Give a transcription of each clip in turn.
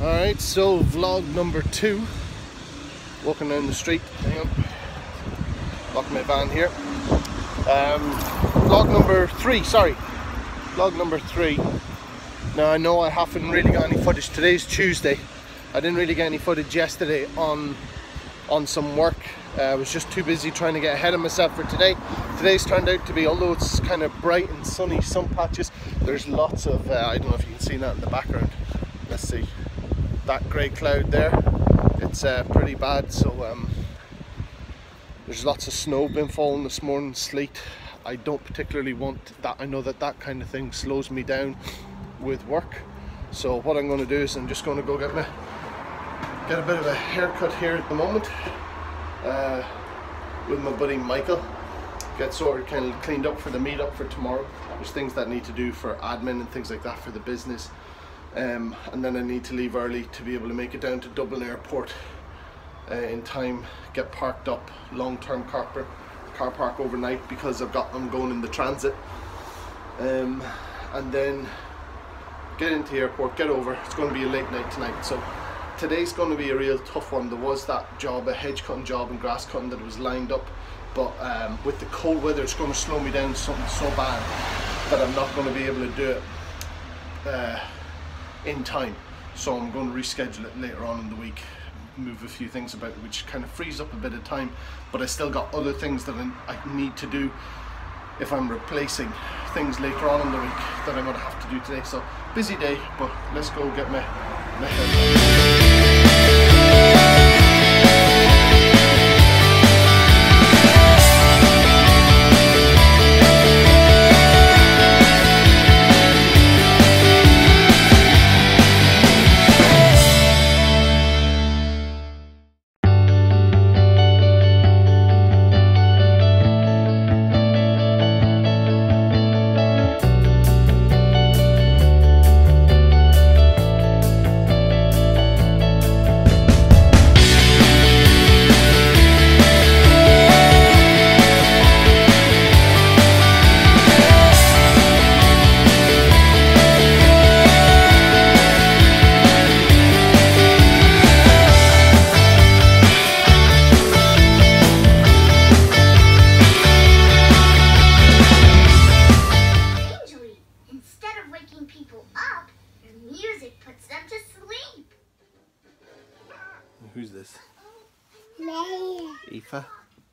Alright, so vlog number 2. Walking down the street. Hang on. Lock my van here. Vlog number 3, sorry. Vlog number 3. Now I know I haven't really got any footage. Today's Tuesday. I didn't really get any footage yesterday on some work. I was just too busy trying to get ahead of myself for today. Today's turned out to be, although it's kind of bright and sunny, some patches, there's lots of, I don't know if you can see that in the background. Let's see. That grey cloud there, it's pretty bad, so there's lots of snow been falling this morning, sleet. I don't particularly want that. I know that that kind of thing slows me down with work, so what I'm going to do is I'm just going to go get a bit of a haircut here at the moment with my buddy Michael, get sort of kind of cleaned up for the meetup for tomorrow. There's things that I need to do for admin and things like that for the business. And then I need to leave early to be able to make it down to Dublin Airport in time, get parked up, long-term car park overnight, because I'm going in the transit, and then get into the airport, get over. It's going to be a late night tonight, so today's going to be a real tough one. There was that job, a hedge cutting job and grass cutting, that was lined up, but with the cold weather it's going to slow me down something so bad that I'm not going to be able to do it in time, so I'm going to reschedule it later on in the week, move a few things about, which kind of frees up a bit of time, but I still got other things that I need to do if I'm replacing things later on in the week that I'm going to have to do today. So busy day, but let's go get my haircut. Who's this? Aoife.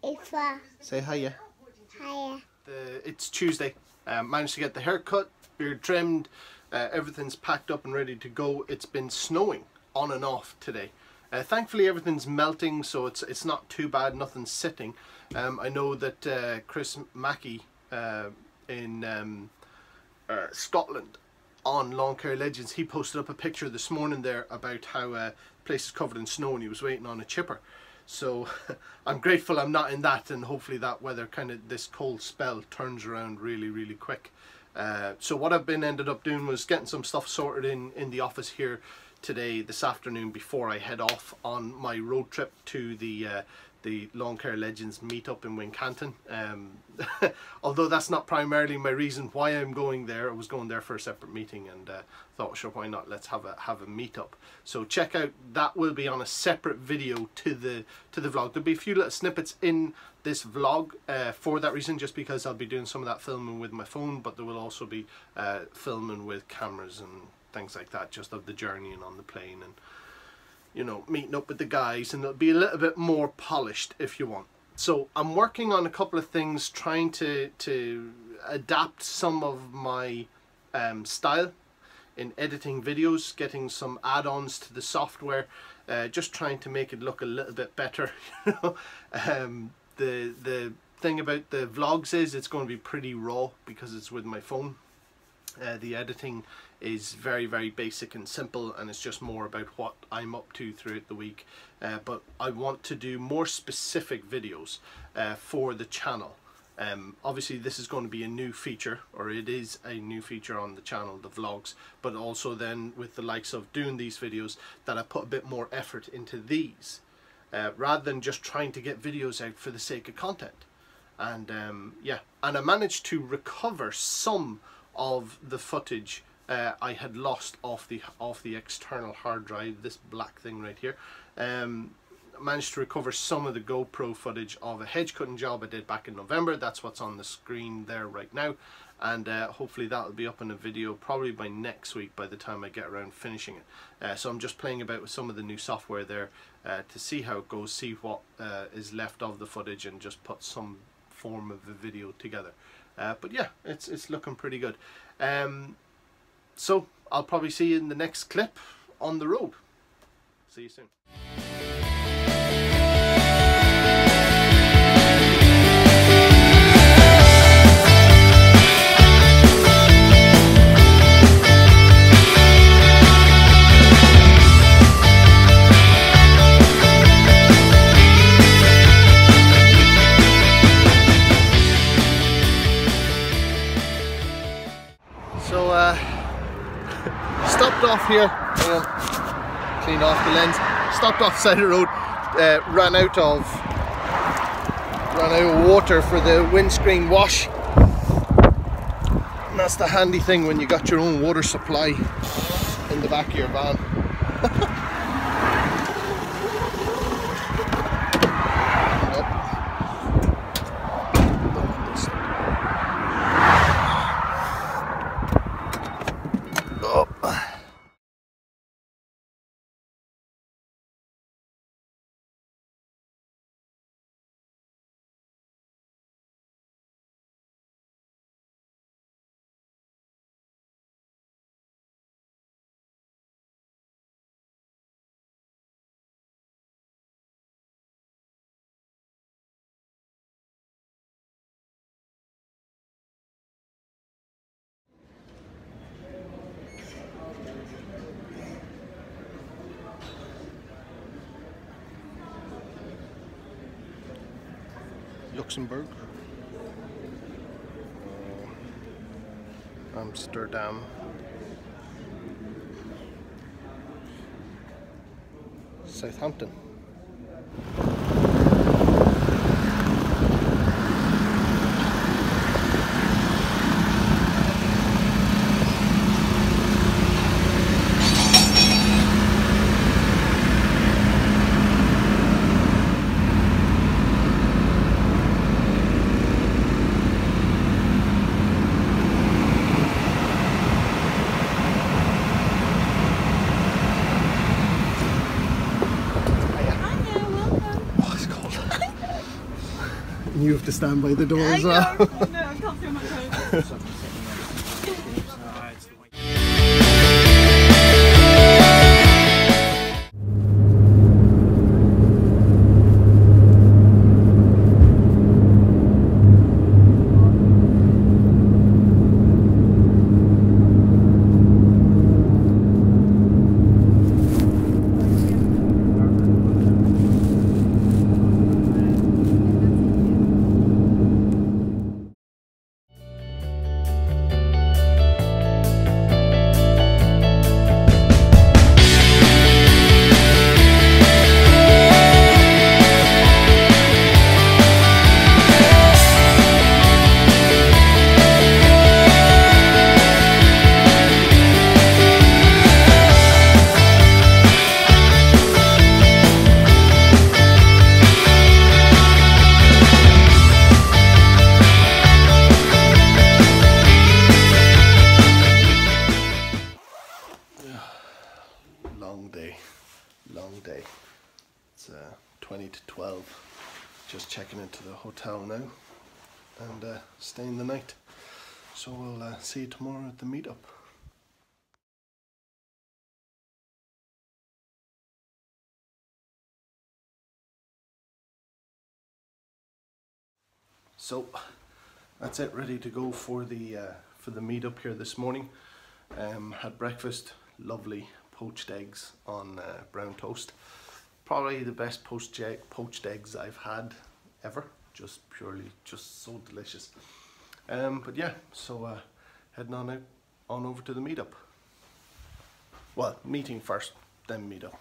Aoife. Say hiya. Hiya. It's Tuesday. Managed to get the haircut, beard trimmed, everything's packed up and ready to go. It's been snowing on and off today. Thankfully everything's melting, so it's not too bad, nothing's sitting. I know that Chris Mackey in Scotland on Lawn Care Legends, he posted up a picture this morning there about how the place is covered in snow and he was waiting on a chipper. So I'm grateful I'm not in that, and hopefully that weather, kind of this cold spell, turns around really quick. So what I've ended up doing was getting some stuff sorted in the office here today, this afternoon, before I head off on my road trip to the Lawn Care Legends meetup in Wincanton. Although that's not primarily my reason why I'm going there. I was going there for a separate meeting, and thought, sure, why not, let's have a meetup. So check out, that will be on a separate video to the vlog. There'll be a few little snippets in this vlog for that reason, just because I'll be doing some of that filming with my phone, but there will also be filming with cameras and things like that, just of the journey and on the plane, and you know, meeting up with the guys, and it'll be a little bit more polished if you want. So I'm working on a couple of things, trying to adapt some of my style in editing videos, getting some add-ons to the software, just trying to make it look a little bit better. You know, the thing about the vlogs is it's going to be pretty raw because it's with my phone. The editing is very basic and simple, and it's just more about what I'm up to throughout the week, but I want to do more specific videos for the channel. Obviously this is going to be a new feature, or it is a new feature on the channel, the vlogs, but also then with the likes of doing these videos, that I put a bit more effort into these, rather than just trying to get videos out for the sake of content. And yeah, and I managed to recover some of the footage I had lost off the external hard drive, this black thing right here. Managed to recover some of the GoPro footage of a hedge cutting job I did back in November. That's what's on the screen there right now, and hopefully that'll be up in a video probably by next week, by the time I get around finishing it. So I'm just playing about with some of the new software there to see how it goes, see what is left of the footage, and just put some form of a video together. But yeah, it's looking pretty good. So I'll probably see you in the next clip on the road. See you soon. Stopped off here, clean off the lens, stopped off the side of the road, ran out of water for the windscreen wash. And that's the handy thing when you got your own water supply in the back of your van. Luxembourg, Amsterdam, Southampton. You have to stand by the door as well. No, I can't feel my toes. Long day. It's 20 to 12. Just checking into the hotel now and staying the night. So we'll see you tomorrow at the meetup. So that's it, ready to go for the meetup here this morning. Had breakfast, lovely poached eggs on brown toast. Probably the best poached eggs I've had ever. Just so delicious. But yeah, so heading on over to the meetup. Well, meeting first, then meetup.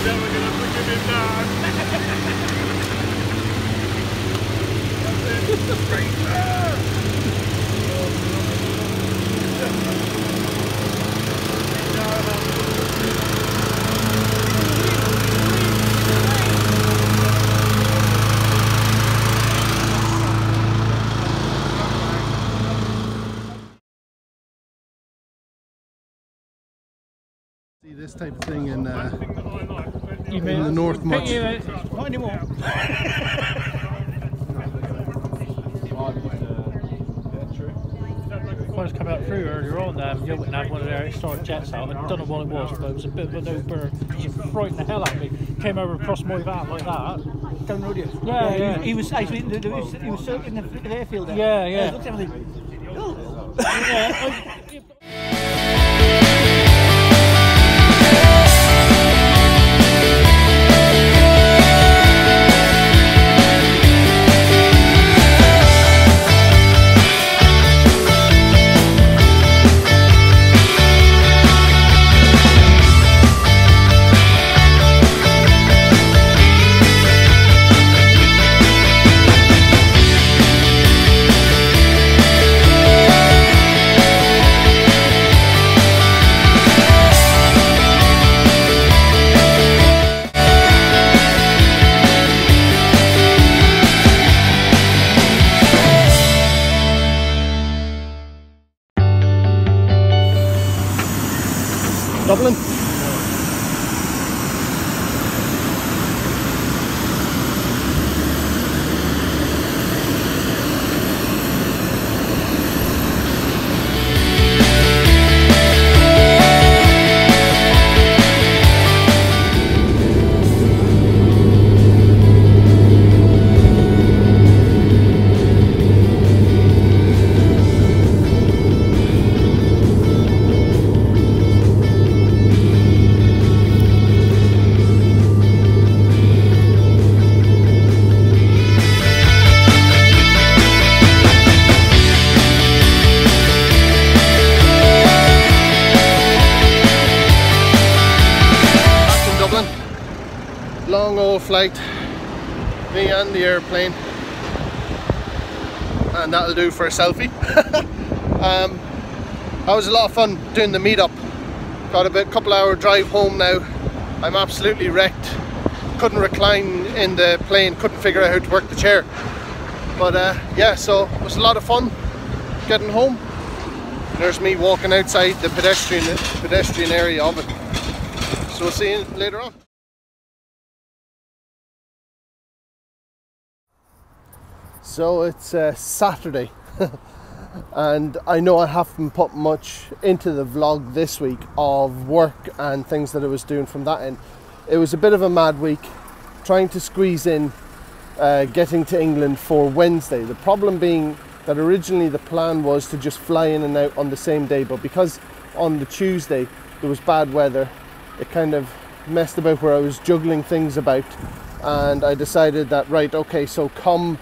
never gonna forgive him now. Straight there. See this type of thing in the north much. One's come out through earlier on, you wouldn't have one of their historic jets out. I don't know what it was, but it was a bit of a no bird. She frightened the hell out of me. Came over across my van like that. Down the road, Yeah. He was circling the airfield there. Yeah. Looked at everything. Dublin. Long old flight, me and the airplane, and that'll do for a selfie. That was a lot of fun doing the meetup. Got a couple hour drive home now. I'm absolutely wrecked. Couldn't recline in the plane, couldn't figure out how to work the chair. But yeah, so it was a lot of fun getting home. There's me walking outside the pedestrian area of it. So we'll see you later on. So it's Saturday and I know I haven't put much into the vlog this week of work and things that I was doing from that end. It was a bit of a mad week trying to squeeze in getting to England for Wednesday. The problem being that originally the plan was to just fly in and out on the same day, but because on the Tuesday there was bad weather, it kind of messed about where I was juggling things about, and I decided that right, okay, so come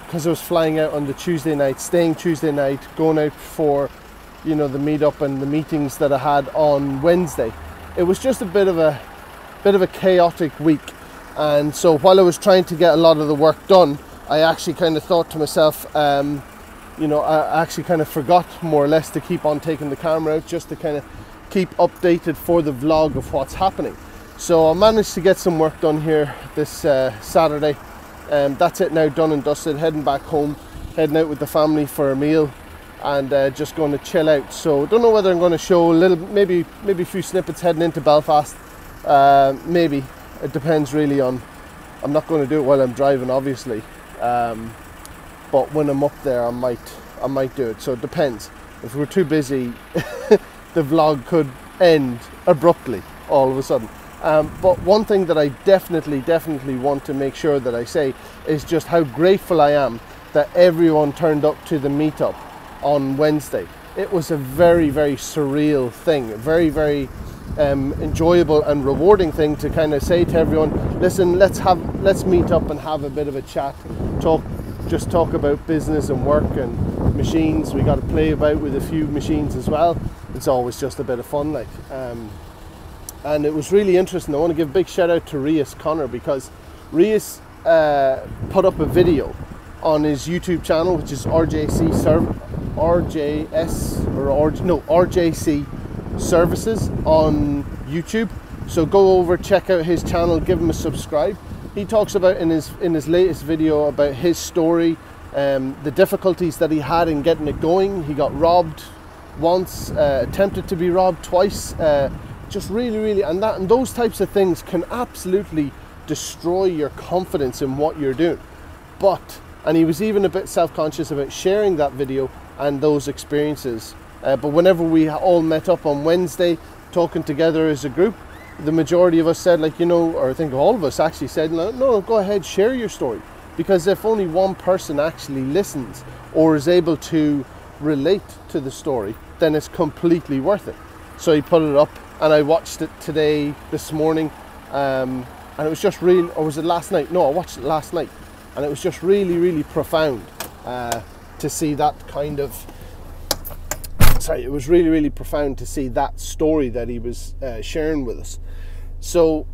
because I was flying out on the Tuesday night, staying Tuesday night, going out for, you know, the meetup and the meetings that I had on Wednesday. It was just a bit of a chaotic week, and so while I was trying to get a lot of the work done, I actually kind of thought to myself, you know, I actually kind of forgot more or less to keep on taking the camera out, just to kind of keep updated for the vlog of what's happening. So I managed to get some work done here this Saturday. That's it now, done and dusted, heading back home, heading out with the family for a meal, and just going to chill out. So don't know whether I'm going to show a little, maybe a few snippets heading into Belfast. Maybe it depends really on, I'm not going to do it while I'm driving obviously, but when I'm up there I might do it. So it depends. If we're too busy the vlog could end abruptly all of a sudden. But one thing that I definitely want to make sure that I say is just how grateful I am that everyone turned up to the meetup on Wednesday. It was a very surreal thing, a very enjoyable and rewarding thing to kind of say to everyone, listen, let's meet up and have a bit of a chat, just talk about business and work and machines. We got to play about with a few machines as well. It's always just a bit of fun, like. and it was really interesting. I want to give a big shout out to Rias Connor, because Rias put up a video on his YouTube channel, which is RJC Services on YouTube. So go over, check out his channel, give him a subscribe. He talks about in his latest video about his story, the difficulties that he had in getting it going. He got robbed once, attempted to be robbed twice, just really, and those types of things can absolutely destroy your confidence in what you're doing. And he was even a bit self-conscious about sharing that video and those experiences. But whenever we all met up on Wednesday, talking together as a group, the majority of us said, like, you know, or I think all of us actually said, no, go ahead, share your story. Because if only one person actually listens or is able to relate to the story, then it's completely worth it. So he put it up, and I watched it this morning, and it was just really, or was it last night? No, I watched it last night, and it was just really profound to see that kind of, it was really profound to see that story that he was sharing with us. So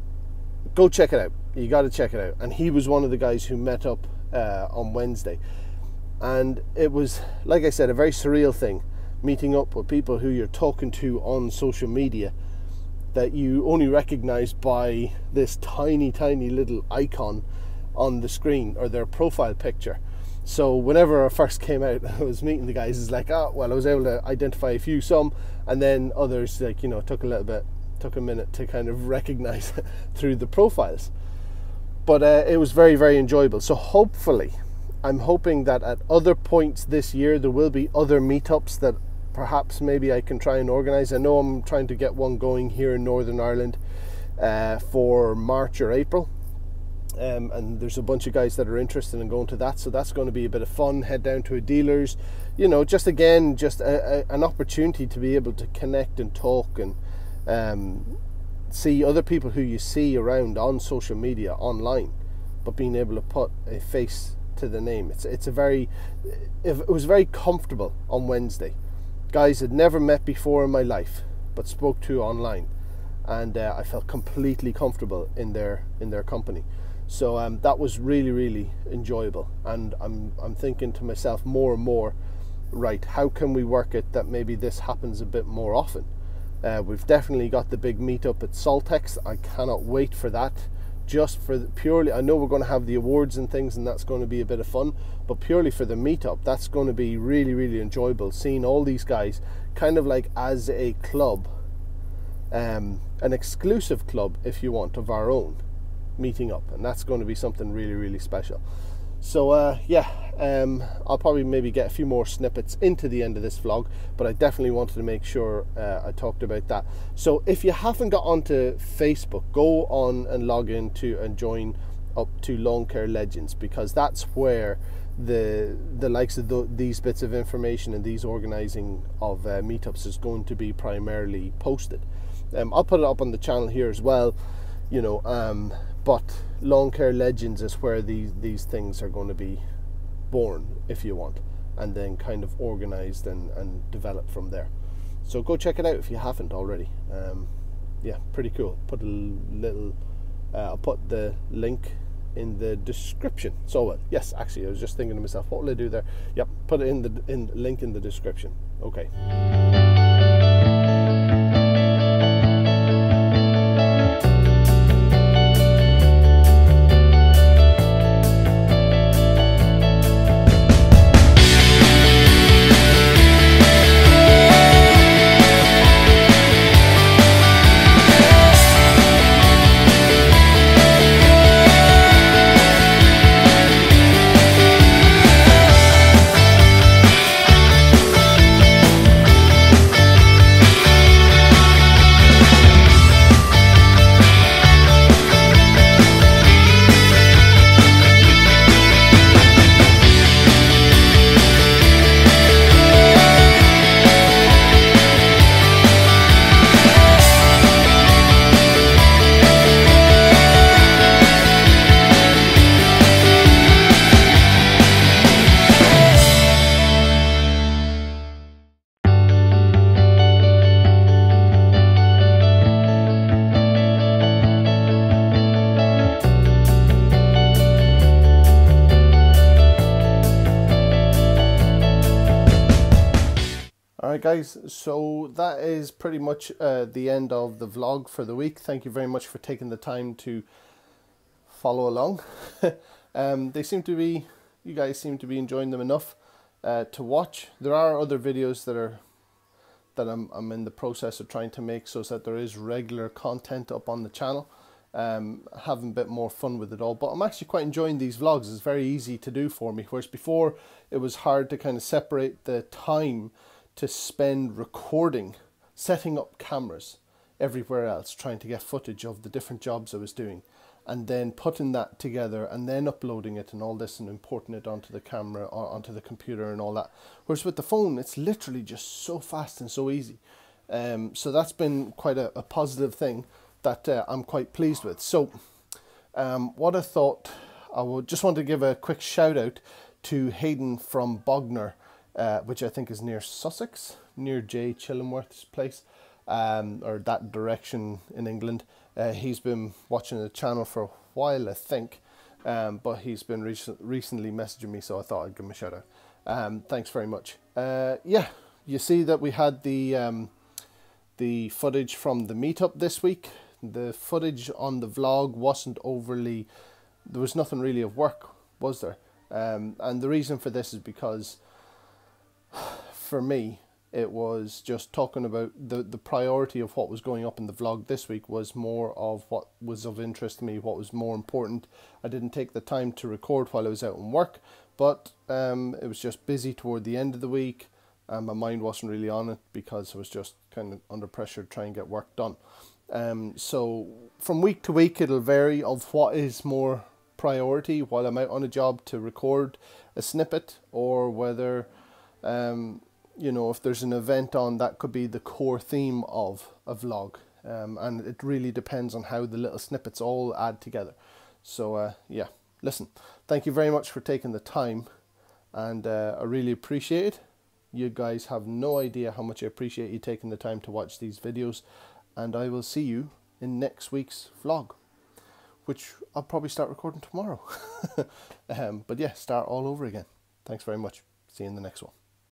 go check it out. You got to check it out. And he was one of the guys who met up on Wednesday, and it was, like I said, a very surreal thing, meeting up with people who you're talking to on social media that you only recognize by this tiny little icon on the screen, or their profile picture. So whenever I first came out, I was meeting the guys, it's like, oh, well, I was able to identify some, and then others, like, you know, took a minute to kind of recognize through the profiles. But it was very enjoyable. So hopefully, I'm hoping that at other points this year, there will be other meetups that perhaps maybe I can try and organize. I know I'm trying to get one going here in Northern Ireland for March or April. And there's a bunch of guys that are interested in going to that, so that's going to be a bit of fun. Head down to a dealer's, you know, just an opportunity to be able to connect and talk and see other people who you see around on social media, online, but being able to put a face to the name. It was very comfortable on Wednesday. Guys I'd never met before in my life, but spoke to online, and I felt completely comfortable in their company. So that was really enjoyable, and I'm thinking to myself more and more, right, how can we work it that maybe this happens a bit more often? We've definitely got the big meetup at Saltex. I cannot wait for that, just for purely, I know we're going to have the awards and things, and that's going to be a bit of fun, but purely for the meetup, that's going to be really enjoyable, seeing all these guys kind of like as a club, an exclusive club, if you want, of our own, meeting up, and that's going to be something really special. So I'll probably maybe get a few more snippets into the end of this vlog, but I definitely wanted to make sure I talked about that. So if you haven't got onto Facebook, go on and log in and join up to Lawn Care Legends, because that's where the likes of these bits of information and these organizing of meetups is going to be primarily posted. I'll put it up on the channel here as well, you know, but Lawn Care Legends is where these things are going to be born, if you want, and then kind of organized and developed from there. So go check it out if you haven't already. Yeah, pretty cool. Put a little I'll put the link in the description. So yes, actually I was just thinking to myself, what will I do there? Yep, put it in the link in the description. Okay. Alright guys, so that is pretty much the end of the vlog for the week. Thank you very much for taking the time to follow along. You guys seem to be enjoying them enough to watch. There are other videos that I'm in the process of trying to make so that there is regular content up on the channel. Having a bit more fun with it all, but I'm actually quite enjoying these vlogs. It's very easy to do for me, whereas before it was hard to kind of separate the time to spend recording, setting up cameras everywhere else, trying to get footage of the different jobs I was doing, and then putting that together and then uploading it and all this and importing it onto the camera or onto the computer and all that. Whereas with the phone, it's literally just so fast and so easy. So that's been quite a positive thing that I'm quite pleased with. So what I thought, I would just want to give a quick shout out to Hayden from Bognor, which I think is near Sussex, near J. Chillingworth's place, or that direction in England. He's been watching the channel for a while, I think, but he's been recently messaging me, so I thought I'd give him a shout out. Thanks very much. Yeah, you see that we had the footage from the meetup this week. The footage on the vlog wasn't overly, there was nothing really of work, was there? And the reason for this is because for me, it was just talking about the priority of what was going up in the vlog this week was more of what was of interest to me, what was more important. I didn't take the time to record while I was out on work, but it was just busy toward the end of the week, and my mind wasn't really on it because I was just kind of under pressure to try and get work done. So from week to week it'll vary of what is more priority while I'm out on a job to record a snippet, or whether you know, if there's an event on, that could be the core theme of a vlog, and it really depends on how the little snippets all add together. So yeah, listen, thank you very much for taking the time, and I really appreciate it. You guys have no idea how much I appreciate you taking the time to watch these videos, and I will see you in next week's vlog, which I'll probably start recording tomorrow. But yeah, start all over again. Thanks very much. See you in the next one.